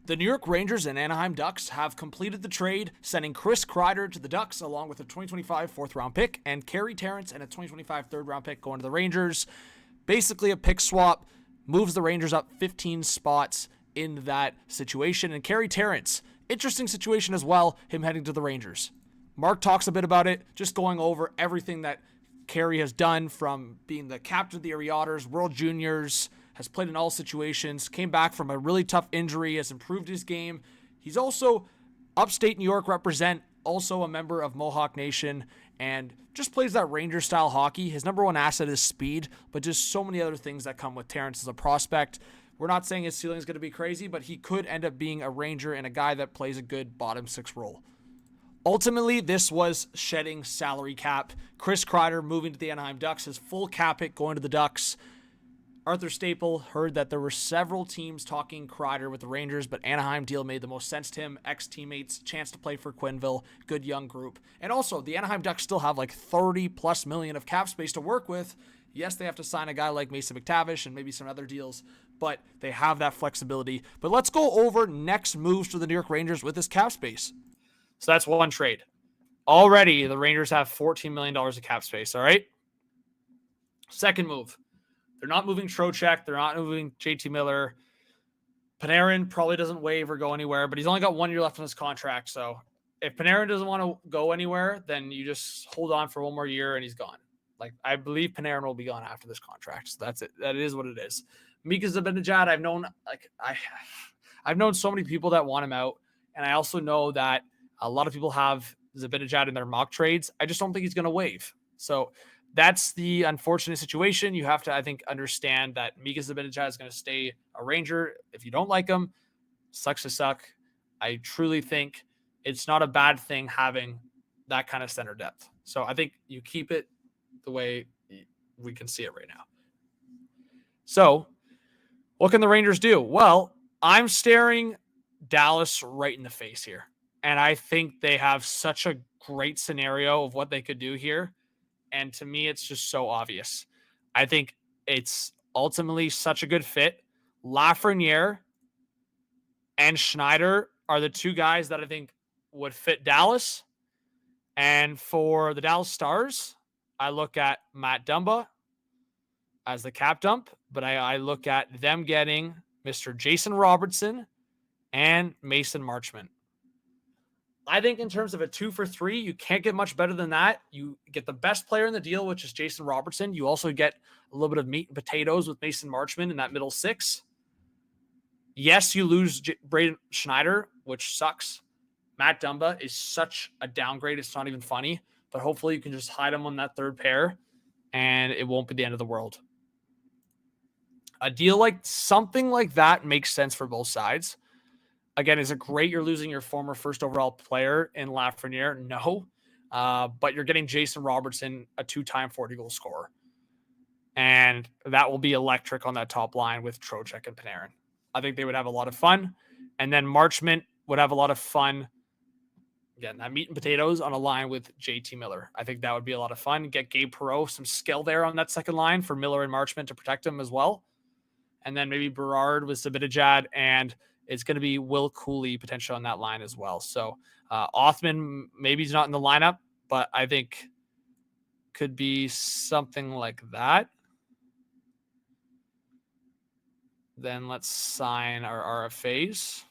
The New York Rangers and Anaheim Ducks have completed the trade, sending Chris Kreider to the Ducks along with a 2025 fourth-round pick and Carey Terrance and a 2025 third-round pick going to the Rangers. Basically a pick swap, moves the Rangers up 15 spots in that situation. And Carrie Terrance, interesting situation as well, him heading to the Rangers. Mark talks a bit about it, just going over everything that Carey has done from being the captain of the Erie Otters, World Juniors, has played in all situations, came back from a really tough injury, has improved his game. He's also upstate New York represent, also a member of Mohawk Nation, and just plays that Ranger-style hockey. His number one asset is speed, but just so many other things that come with Terrance as a prospect. We're not saying his ceiling is going to be crazy, but he could end up being a Ranger and a guy that plays a good bottom six role. Ultimately, this was shedding salary cap. Chris Kreider moving to the Anaheim Ducks, his full cap hit going to the Ducks. Arthur Staple heard that there were several teams talking Kreider with the Rangers, but Anaheim deal made the most sense to him. Ex-teammates, chance to play for Quenneville, good young group. And also, the Anaheim Ducks still have like 30+ million of cap space to work with. Yes, they have to sign a guy like Mason McTavish and maybe some other deals, but they have that flexibility. But let's go over next moves for the New York Rangers with this cap space. So that's one trade. Already, the Rangers have $14 million of cap space, all right? Second move. They're not moving Trocheck. They're not moving JT Miller. Panarin probably doesn't waive or go anywhere, but he's only got 1 year left on his contract. So if Panarin doesn't want to go anywhere, then you just hold on for 1 more year and he's gone. Like, I believe Panarin will be gone after this contract. So that's it. That is what it is. Mika Zibanejad, I've known so many people that want him out. And I also know that a lot of people have Zibanejad in their mock trades. I just don't think he's going to waive. So that's the unfortunate situation. You have to, I think, understand that Mika Zibanejad is going to stay a Ranger. If you don't like him, sucks to suck. I truly think it's not a bad thing having that kind of center depth. So I think you keep it the way we can see it right now. So what can the Rangers do? Well, I'm staring Dallas right in the face here. And I think they have such a great scenario of what they could do here. And to me, it's just so obvious. I think it's ultimately such a good fit. Lafreniere and Schneider are the two guys that I think would fit Dallas. And for the Dallas Stars, I look at Matt Dumba as the cap dump, but I look at them getting Mr. Jason Robertson and Mason Marchment. I think in terms of a 2 for 3, you can't get much better than that. You get the best player in the deal, which is Jason Robertson. You also get a little bit of meat and potatoes with Mason Marchment in that middle six. Yes, you lose Braden Schneider, which sucks. Matt Dumba is such a downgrade. It's not even funny, but hopefully you can just hide him on that third pair and it won't be the end of the world. A deal like something like that makes sense for both sides. Again, is it great you're losing your former first overall player in Lafreniere? No. But you're getting Jason Robertson, a 2-time 40-goal scorer. And that will be electric on that top line with Trocheck and Panarin. I think they would have a lot of fun. And then Marchment would have a lot of fun. Again, that meat and potatoes on a line with JT Miller. I think that would be a lot of fun. Get Gabe Perreault, some skill there on that second line for Miller and Marchment to protect him as well. And then maybe Berard with Zibanejad, and it's going to be Will Cooley potential on that line as well. So Othman, maybe he's not in the lineup, but I think could be something like that. Then let's sign our RFAs.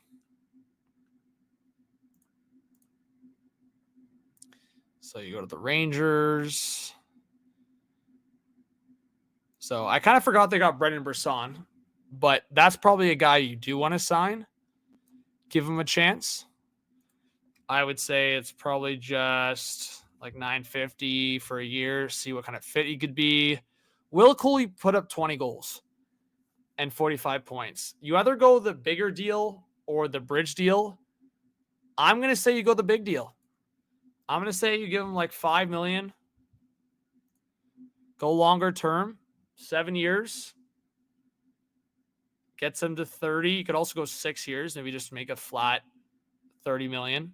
So you go to the Rangers. So I kind of forgot they got Brendan Brisson, but that's probably a guy you do want to sign. Give him a chance. I would say it's probably just like $950 for a year. See what kind of fit he could be. Will Cooley put up 20 goals and 45 points. You either go the bigger deal or the bridge deal. I'm going to say you go the big deal. I'm going to say you give him like $5 million. Go longer term, 7 years. Gets him to 30. You could also go 6 years. Maybe just make a flat $30 million.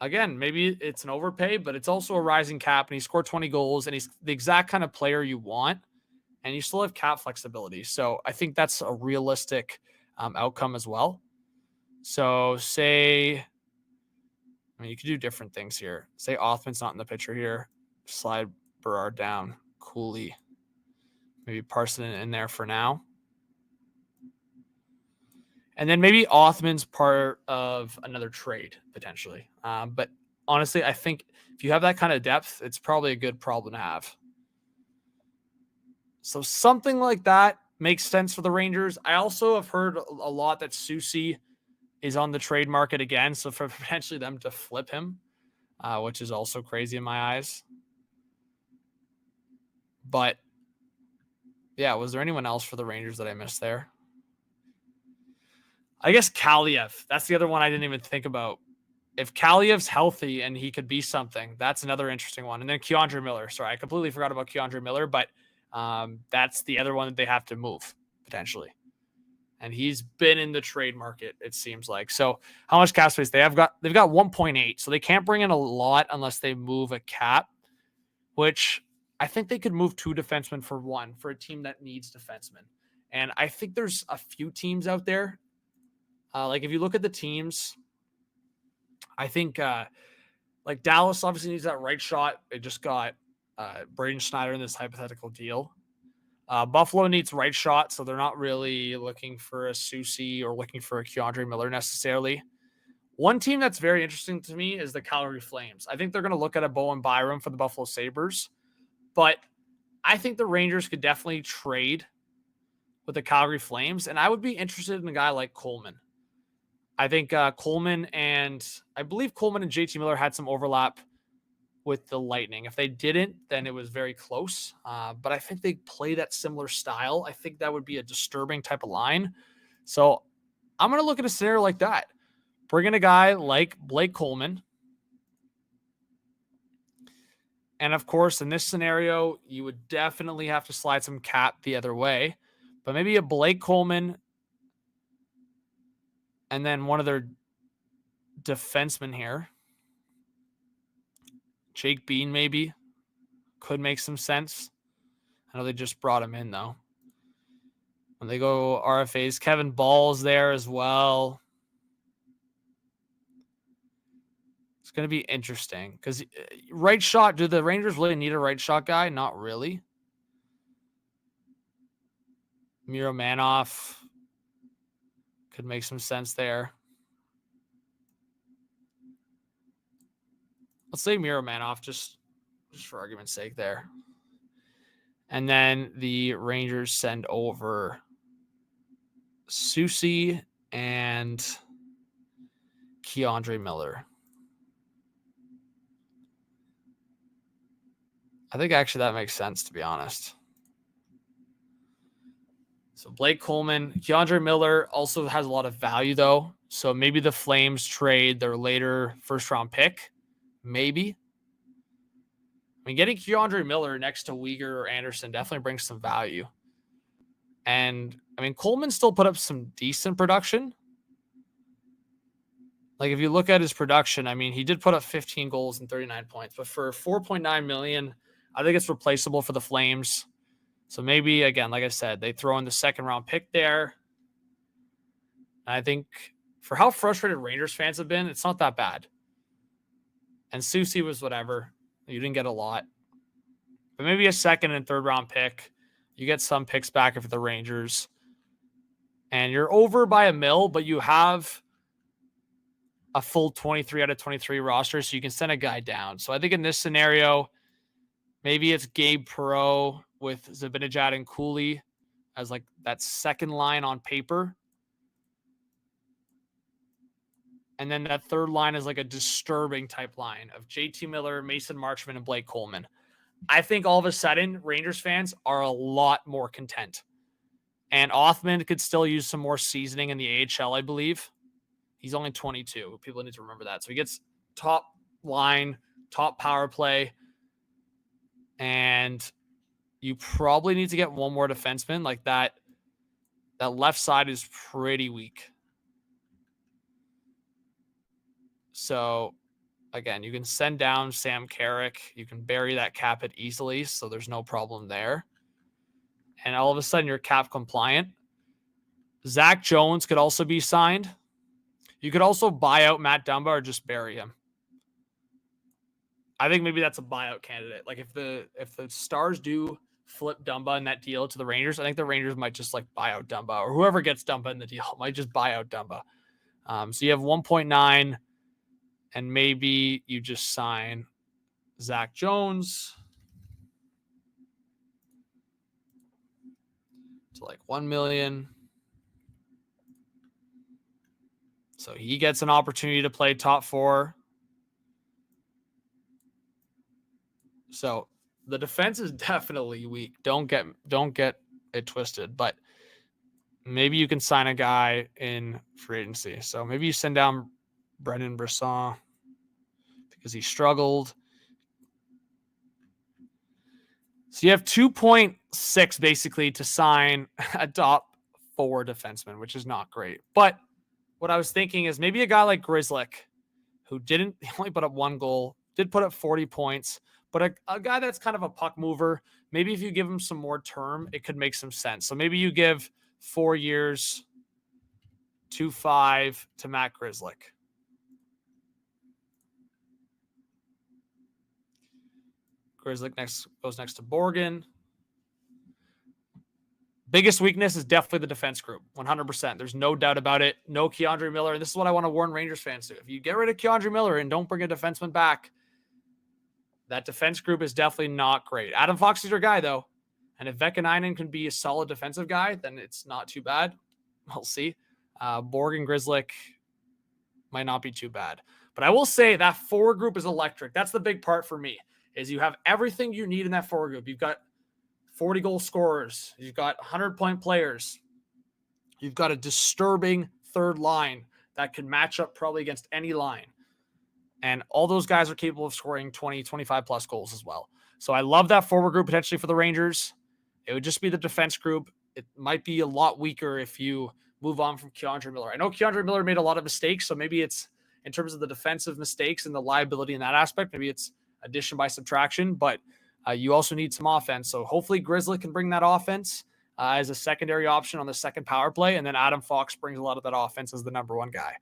Again, maybe it's an overpay, but it's also a rising cap, and he scored 20 goals, and he's the exact kind of player you want. and you still have cap flexibility. So I think that's a realistic outcome as well. So say, I mean, you could do different things here. Say Othman's not in the picture here. Slide Berard down. Cooley. Maybe Parson in there for now. And then maybe Othman's part of another trade, potentially. But honestly, I think if you have that kind of depth, it's probably a good problem to have. So something like that makes sense for the Rangers. I also have heard a lot that Soucy is on the trade market again. So for potentially them to flip him, which is also crazy in my eyes. But yeah, was there anyone else for the Rangers that I missed there? I guess Kaliev. That's the other one I didn't even think about. If Kaliev's healthy and he could be something, that's another interesting one. And then Keandre Miller. Sorry, I completely forgot about Keandre Miller, but that's the other one that they have to move potentially. And he's been in the trade market, it seems like. So how much cap space they've got 1.8. So they can't bring in a lot unless they move a cap, which I think they could move 2 defensemen for 1 for a team that needs defensemen. And I think there's a few teams out there. Like if you look at the teams, I think like Dallas obviously needs that right shot. They just got Braden Schneider in this hypothetical deal. Buffalo needs right shot, so they're not really looking for a Soucy or looking for a Keandre Miller necessarily. One team that's very interesting to me is the Calgary Flames. I think they're going to look at a Bowen Byram for the Buffalo Sabres, but I think the Rangers could definitely trade with the Calgary Flames, and I would be interested in a guy like Coleman. I think Coleman and I believe Coleman and JT Miller had some overlap with the Lightning. If they didn't, then it was very close. But I think they play that similar style. I think that would be a disturbing type of line. So I'm going to look at a scenario like that. Bring in a guy like Blake Coleman. And of course, in this scenario, you would definitely have to slide some cap the other way. But maybe a Blake Coleman and then one of their defensemen here. Jake Bean maybe could make some sense. I know they just brought him in though. When they go RFAs, Kevin Ball's there as well. It's going to be interesting because right shot, do the Rangers really need a right shot guy? Not really. Miro Manoff could make some sense there. Let's say Miro Manoff just for argument's sake there. And then the Rangers send over Soucy and Keandre Miller. I think actually that makes sense, to be honest. So Blake Coleman, Keandre Miller also has a lot of value, though. So maybe the Flames trade their later first-round pick. Maybe. I mean, getting Keandre Miller next to Weegar or Anderson definitely brings some value. And, I mean, Coleman still put up some decent production. Like, if you look at his production, I mean, he did put up 15 goals and 39 points. But for $4.9 million, I think it's replaceable for the Flames. So maybe, again, like I said, they throw in the second-round pick there. And I think for how frustrated Rangers fans have been, it's not that bad. And Soucy was whatever. You didn't get a lot. But maybe a second and third-round pick. You get some picks back for the Rangers. And you're over by $1 million, but you have a full 23 out of 23 roster, so you can send a guy down. So I think in this scenario, maybe it's Gabe Perreault with Zibanejad and Cooley as like that second line on paper. And then that third line is like a disturbing type line of JT Miller, Mason Marchment, and Blake Coleman. I think all of a sudden, Rangers fans are a lot more content. And Othman could still use some more seasoning in the AHL, I believe. He's only 22. People need to remember that. So he gets top line, top power play. And you probably need to get one more defenseman. Like that left side is pretty weak. So, again, you can send down Sam Carrick. You can bury that cap hit easily, so there's no problem there. and all of a sudden you're cap compliant. Zach Jones could also be signed. You could also buy out Matt Dumba or just bury him. I think maybe that's a buyout candidate. Like if the Stars do flip Dumba in that deal to the Rangers, I think the Rangers might just like buy out Dumba, or whoever gets Dumba in the deal might just buy out Dumba. So you have 1.9, and maybe you just sign Zach Jones to like 1 million. So he gets an opportunity to play top 4. So the defense is definitely weak. Don't get it twisted, but maybe you can sign a guy in free agency. So maybe you send down Brendan Brisson because he struggled. So you have 2.6 basically to sign a top 4 defenseman, which is not great. But what I was thinking is maybe a guy like Grzelcyk, who he only put up 1 goal, did put up 40 points, but a guy that's kind of a puck mover, maybe if you give him some more term, it could make some sense. So maybe you give 4 years, 2.5 to Matt Grzelcyk. Grzelcyk goes next to Borgen. Biggest weakness is definitely the defense group, 100%. There's no doubt about it. No Keandre Miller. And this is what I want to warn Rangers fans to. If you get rid of Keandre Miller and don't bring a defenseman back, that defense group is definitely not great. Adam Fox is your guy, though. And if Vekanainen can be a solid defensive guy, then it's not too bad. We'll see. Borgen, Grzelcyk might not be too bad. But I will say that forward group is electric. That's the big part for me, is you have everything you need in that forward group. You've got 40 goal scorers. You've got 100-point players. You've got a disturbing third line that can match up probably against any line. And all those guys are capable of scoring 20, 25-plus goals as well. So I love that forward group potentially for the Rangers. It would just be the defense group. It might be a lot weaker if you move on from Keandre Miller. I know Keandre Miller made a lot of mistakes, so maybe it's in terms of the defensive mistakes and the liability in that aspect, maybe it's addition by subtraction, but you also need some offense. So hopefully Grzelcyk can bring that offense as a secondary option on the second power play, and then Adam Fox brings a lot of that offense as the number 1 guy.